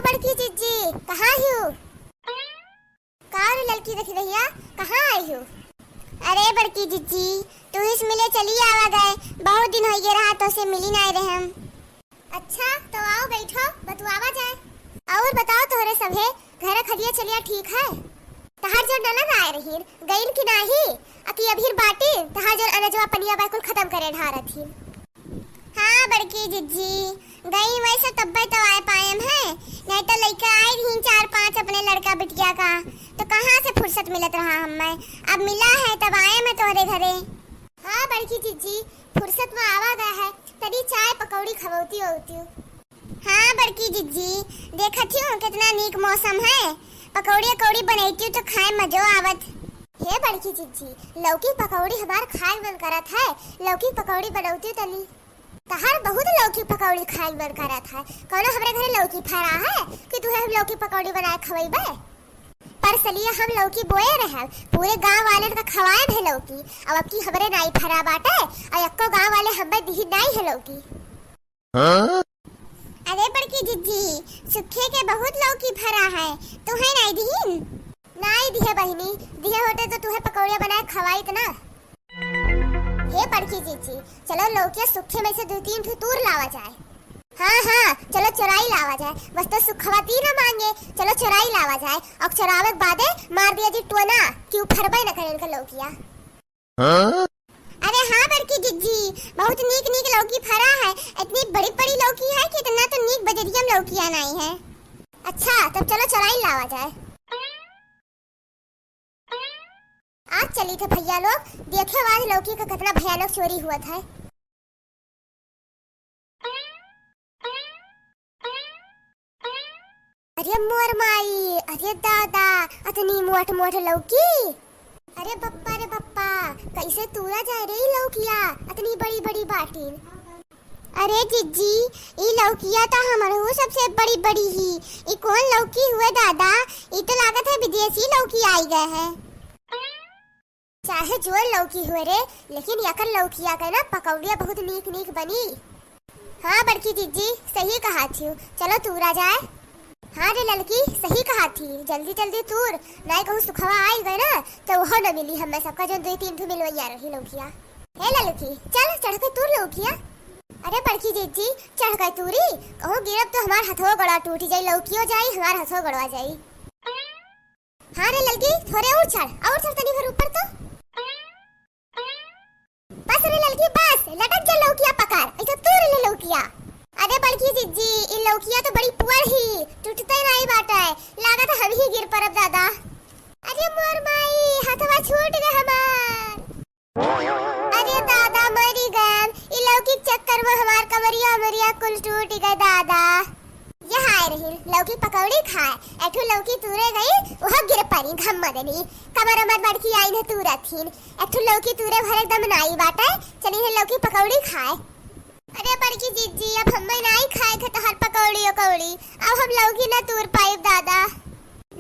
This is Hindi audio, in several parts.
बड़की जीजी कहाँ हो? कार लड़की देख रही कहाँ आई हो? अरे बड़की जीजी तू इस मिले चली आवा गए, बहुत दिन हो गए रहा तो से मिली नहीं रहे हम। अच्छा तो आओ बैठो बतुआवा जाए। और बताओ तोहरे सभे घर खलिया चलिया ठीक है? तहार जो नलन आए रही गईल की नाही अकी अभी बाटी तहार जो अनजवा पनिया बिल्कुल खत्म करे ढा थी। हाँ बड़की जिज्जी गई वैसे तब्बे तो आए पाएम है, नहीं तो लड़का आए रही 4-5 अपने लड़का बिटिया का, तो कहाँ से फुर्सत मिलत रहा हमें। अब मिला है तब आए मैं तोहरे घरे। हाँ बड़की जिज्जी फुर्सत में आवा गया है, तरी चाय पकौड़ी खवौती होती। हाँ बड़की जिज्जी देखती हूँ कितना नीक मौसम है, पकौड़ी अकौड़ी बनैती तो खाए मजो आवत। हे बड़की जिज्जी लौकी पकौड़ी हमार खाए मन करत है, लौकी पकौड़ी बनौती तनी। तहार बहुत लौकी पकौड़ी खाए मन करत है, कौनो हमरे घरे लौकी फरा है कि तू हम लौकी पकौड़ी बनाए खवैबे? पर सलिए हम लौकी बोए रहे, पूरे गांव वाले का खवाए है लौकी, अब की हमरे नाई फरा बाटे और एको गांव वाले हमें दिही नहीं है लौकी। अरे बड़की जिज्जी सुखे के बहुत लौकी फरा है, तुहे नहीं दिही? नहीं दिहे बहिनी, दिहे होते तो तुहे पकौड़िया बनाए खवाई ना। हे बड़की जीजी चलो लौकिया सुखे में से 2-3 तूर लावा जाए। हाँ चलो चुराई लावा जाए, बस तो सुखवाती ना मांगे, चलो चुराई लावा जाए और चुरावे बादे मार दिया जी टोना क्यों फरबे न करे इनका लौकिया। अरे हाँ बड़की जिज्जी बहुत नीक नीक लौकी फरा है, इतनी बड़ी बड़ी लौकी है कि इतना तो नीक बजरिया में लौकिया नहीं है। अच्छा तब चलो चुराई लावा जाए। आज चली थे भैया लोग देखे आज लौकी का कितना भयानक चोरी हुआ था। अरे मोर माई, अरे दादा इतनी मोट मोट लौकी, अरे बप्पा कैसे तूरा जा रही लौकिया इतनी बड़ी बड़ी बाटी। अरे जिज्जी ये लौकिया तो हमारे सबसे बड़ी बड़ी ही, ये कौन लौकी हुए दादा? ये तो लागत है विदेशी लौकी आई गए है। चाहे जोर लौकी हुए रे, लेकिन यकर लौकिया का ना पकौड़िया बहुत नीक नीक बनी। हाँ बड़की जीजी सही कहा थी, चलो तूरा जाए। हाँ रे लड़की सही कहा थी, जल्दी जल्दी तूर, नहीं कहूँ सुखवा आई गए ना तो वह न मिली हमें सबका जो 2-3 मिलवैया रही लौकिया। हे लड़की चल चढ़ के तूर लौकिया। अरे बड़की जीजी चढ़ के तूरी, कहूँ गिरब तो हमार हथो गड़ा टूट जाई, लौकियो जाई हमार हथो गड़वा जाई। हाँ रे लड़की थोड़े और चढ़ तनी भर ऊपर तो बस रे लड़की बस लटक जा लौकिया पकड़, ऐसा तूर ले लौकिया। अरे बड़की जिज्जी इन लौकिया तो बड़ी पुअर ही टूटते नहीं बाटे, लागत हम ही गिर परब दादा। अरे मोर माई हाथवा छूट गए हमार, अरे दादा मरी गए, इन लौकी चक्कर में हमार कमरिया मरिया कुल टूट गए दादा। यहाँ आए रही लौकी पकौड़ी खाए, एठू लौकी तूरे गई वह गिर पड़ी घम मदनी, कमर अमर बड़की आई ने तूरा थी, एठू लौकी तूरे भर एकदम नाई बाटे, चली है लौकी पकौड़ी खाए। अरे बड़की जीजी अब हम नहीं खाए थे तो हर पकौड़ी अकौड़ी, अब हम लौकी ना तूर पाए दादा।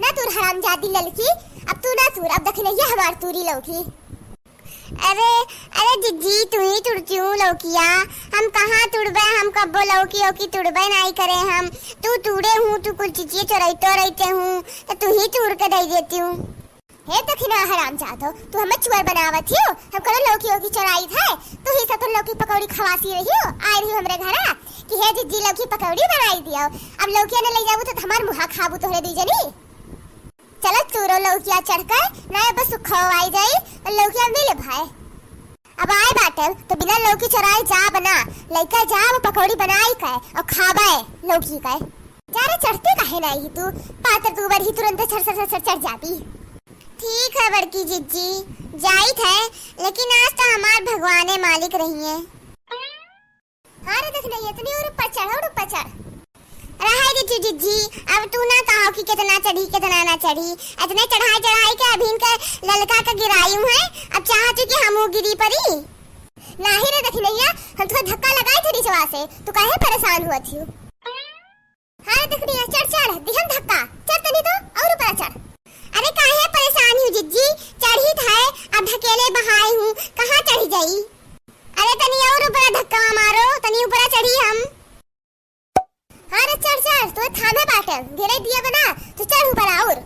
ना तूर हरामजादी लड़की, अब तू ना तूर, अब देख नहीं हमार तूरी लौकी। अरे जिज्जी तू ही तुड़ती लौकिया, हम कहाँ तुड़बे, हम कब्बो लौकी ओकी तुड़बे नहीं करे हम, तू तुड़े हूँ तू कुछ चीजें चुराते रहते हूँ तो तू ही तुड़ के दे देती हूँ। हे दखिना हराम जादो तू हमें चुअर बनावत हो, हम कल लौकी ओकी चुराई थे तू ही सब लौकी पकौड़ी खवासी रही हो, आई रही हमरे घरा कि हे जिज्जी लौकी पकौड़ी बनाई दियो, अब लौकिया ने ले जाबू तो हमार मुहा खाबू तोहरे दी जनी। चलो चूरो लौकिया चढ़कर नए बस सुखवाई जाई और लौकिया मिले भाई। अब आए बाटे तो बिना लौकी चुराए जा बना लइका जा पकौड़ी बनाई के और खाबे लौकी के। जा रे चढ़ती काहे नहीं तू, पातर तू बड़ी तुरंत छर चढ़ जाती। ठीक है बड़की जिज्जी जाई थे, लेकिन आज तो हमार भगवाने मालिक रही है। हाँ रे देख नहीं इतनी और ऊपर चढ़ रहा दी जिज्जी, अब तू ना कहो कि कितना चढ़ी कितना ना चढ़ी, इतने चढ़ाई के अभी इनके ललका का गिराई हूँ है, अब चाहती कि हम गिरी परी नहीं रे देखी नहीं हम तो धक्का लगाई थे निचवा से, तू काहे परेशान हुआ थी? हाँ देख रही है चढ़ दिहम धक्का चढ़ तनी तो और ऊपर चढ़। अरे काहे परेशान हूँ जिज्जी, चढ़ी था अब ढकेले बहाई हूँ कहाँ चढ़ी जाई। अरे तनी और ऊपर धक्का मारो, तनी ऊपर चढ़ी हम। हाँ रे चढ़ तो थामे बाटे बाटे गिरे दिया बना तो चढ़ ऊपर और।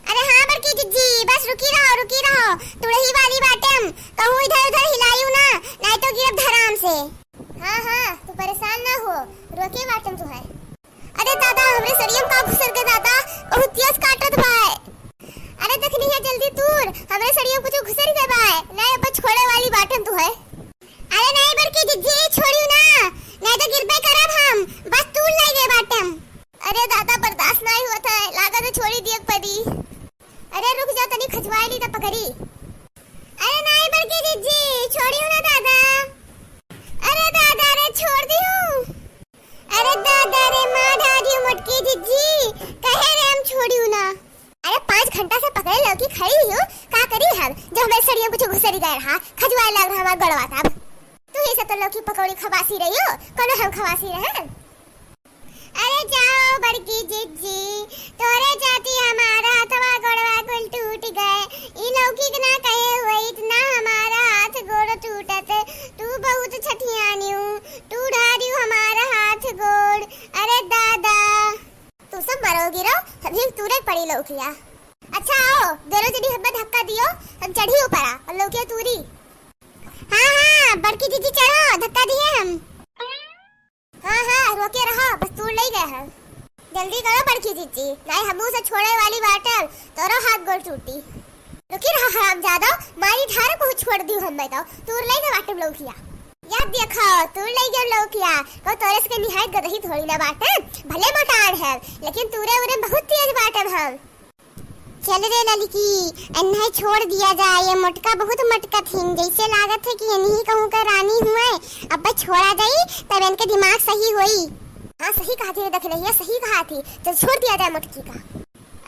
अरे हाँ बड़की जिज्जी बस रुकी रहो तुड़ही वाली बाटे कहूँ इधर उधर हिलायू ना नहीं तो गिरब धराम से। हाँ तू परेशान ना हो रोके बाटे तू है। अरे दादा हमरे सरियम का घुसर के दादा बहुत तेज काटत भाई। अरे देखनी है जल्दी तूर हमरे सरियम कुछ घुसर के भाई नहीं अब छोड़े वाली बाटे तू है। अरे नहीं बड़की जिज्जी छोड़ियो ना नहीं तो गिरबे करब हम बस तूर ले गए बाटे। अरे दादा बर्दाश्त नहीं होता है लागत छोड़ी दिए पड़ी। अरे रुक जा तनी खजवाई ली तो पकड़ी। अरे नहीं बड़की जिज्जी छोड़ियो ना दादा। अरे दादा रे छोड़ दियो। अरे दादा रे माँ दादी मटकी जिज्जी कहे रे हम छोड़ियो ना। अरे 5 घंटा से पकड़े लौकी खड़ी हो का करी हम जब हमारे सड़ियों कुछ घुसरी गए रहा खजवाए लग रहा हमारा गड़वा था। तू ही से तो लौकी पकौड़ी खवासी रही हो कोनो हम खवासी रहे। अरे जाओ बड़की जिज्जी तोरे जाती हमारा हथवा गोड़वा कुल टूट गए ई लौकी के ना कहे हुए इतना हमारा हाथ गोड़ टूटत तू बहुत छठियानियू तू ढारियू हमारा हाथ गोड़। अरे दादा तू सब मरोगी रो अभी तूरे पड़ी लौकिया। अच्छा आओ दोनों जनी हमें धक्का दियो हम चढ़ी ऊपर और लौकिया तूरी। हाँ बड़की जिज्जी चढ़ो धक्का दिए हम। हाँ रोके रहो बस तूड़ ले गए हैं जल्दी करो बड़की जिज्जी नहीं हमू से छोड़े वाली बाटल तोरो हाथ गोड़ टूटी। रुकी रहा हराम ज्यादा मारी ठारे बहुत छोड़ दी हम तो तूड़ ले गए बाटल लौकिया। याद देखो तूड़ ले गए लौकिया को तोरे से निहायत गदही थोड़ी ना बाटल भले मोटाड़ है लेकिन तूरे उरे बहुत तेज बाटल हम। चल रे लड़की इन्हें छोड़ दिया जाए ये मटका बहुत मटका थी जैसे लागत है कि इन्हीं कहूँ का रानी हुआ अब बस छोड़ा जाए तब इनके दिमाग सही हुई। हाँ सही कहा थी देख रही है सही कहा थी तो छोड़ दिया जाए मटकी का।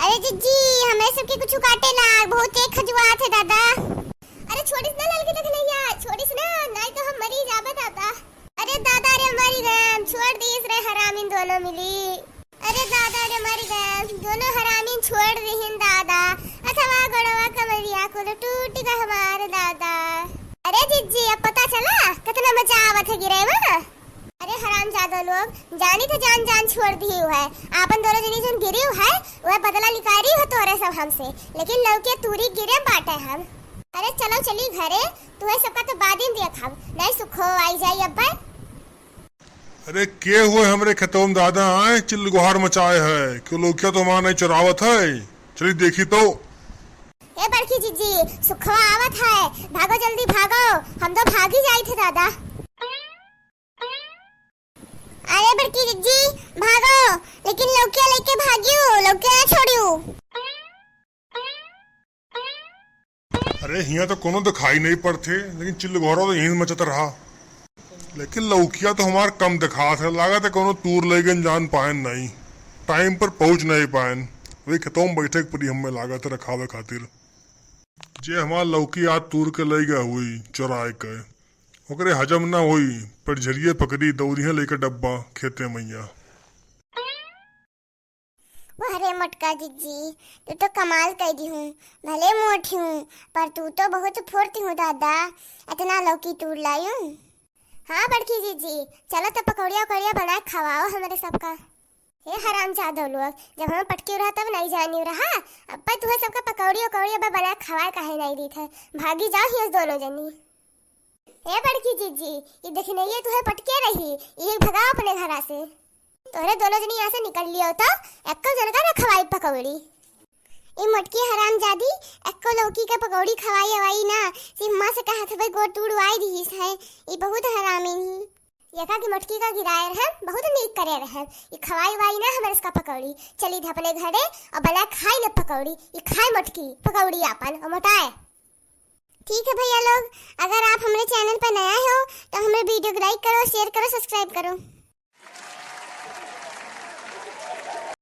अरे जिज्जी हमें सबके कुछ काटे लाग बहुत एक खजुआ थे दादा। अरे छोड़िस ना लड़की देख लिया छोड़िस ना नहीं तो हम मरी जाबे दादा। अरे दादा रे मरी गए छोड़ दिए रे हरामीन दोनों मिली। अरे दादा रे मर गए दोनों हरामीन छोड़ दिहिन दादा अथवा गड़वा कमरिया को टूट गए हमारे दादा। अरे जिज्जी अब पता चला कितना मजा आवत है गिरे में। अरे हराम ज्यादा लोग जानी तो जान छोड़ दी है आपन दोनों जनी जन गिरी है वह बदला निकारी हो तोरे सब हमसे लेकिन लौके तूरी गिरे बाटे हम। अरे चलो चली घरे तुम्हें सबका तो बाद ही देखा नहीं सुखो आई जाई अब। अरे के हुए हमरे खेतों में दादा आए चिल्ल गुहार मचाए है क्यों लोग क्या तो वहां नहीं चुरावत है चली देखी तो। ए बड़की जिज्जी सुखवा आवत है भागो जल्दी भागो हम तो भागी जाए थे दादा। अरे बड़की जिज्जी भागो लेकिन लौकिया लेके भागियो लौकिया ना छोड़ियो। अरे यहाँ तो कोनो दिखाई नहीं पड़ते लेकिन चिल्ल गुहार तो यहीं मचता रहा लेकिन लौकिया तो हमार कम दिखा था लागत है कोनो तूर ले गए जान पाए नहीं टाइम पर पहुंच नहीं पाए वे खेतों में बैठे पड़ी हमें लागत है रखावे खातिर जे हमार लौकी आज तूर के ले गया हुई चुराए के ओकरे हजम ना हुई पर झरिए पकड़ी दौड़िया लेकर डब्बा खेते मैया। अरे मटका जिज्जी तू तो कमाल कर दी हूँ भले मोटी हूँ पर तू तो बहुत फुर्ती हूँ दादा इतना लौकी तूर लाई हूँ। हाँ बड़की जीजी चलो तो पकौड़िया उकौड़िया बना खवाओ हमारे सबका। ये हराम जादो लोग जब हम पटकी रहा तब नहीं जानी रहा अब पर तुम्हें सबका पकौड़ी उकौड़िया बना खवाए काहे नहीं दी थे भागी जाओ ही दोनों जनी। ये बड़की जीजी ये देखने ये तुम्हें पटके रही ये भगाओ अपने घर से तोरे दोनों जनी यहाँ से निकल लियो तो एक जन का ना खवाई पकौड़ी। ये मटकी हराम जादी एक्को लौकी के पकौड़ी खवाई हवाई ना सिर्फ माँ से कहा था भाई गोड़ टूड़वाई दी है ये बहुत हरामी ही यका की मटकी का गिराए रहे बहुत नीक करे रहे ये खवाई वाई ना हमारे इसका पकौड़ी चली थे अपने घरे और बना खाई ले पकौड़ी ये खाए मटकी पकौड़ी अपन और मोटाए। ठीक है भैया लोग अगर आप हमारे चैनल पर नया हो तो हमें वीडियो को लाइक करो शेयर करो सब्सक्राइब करो।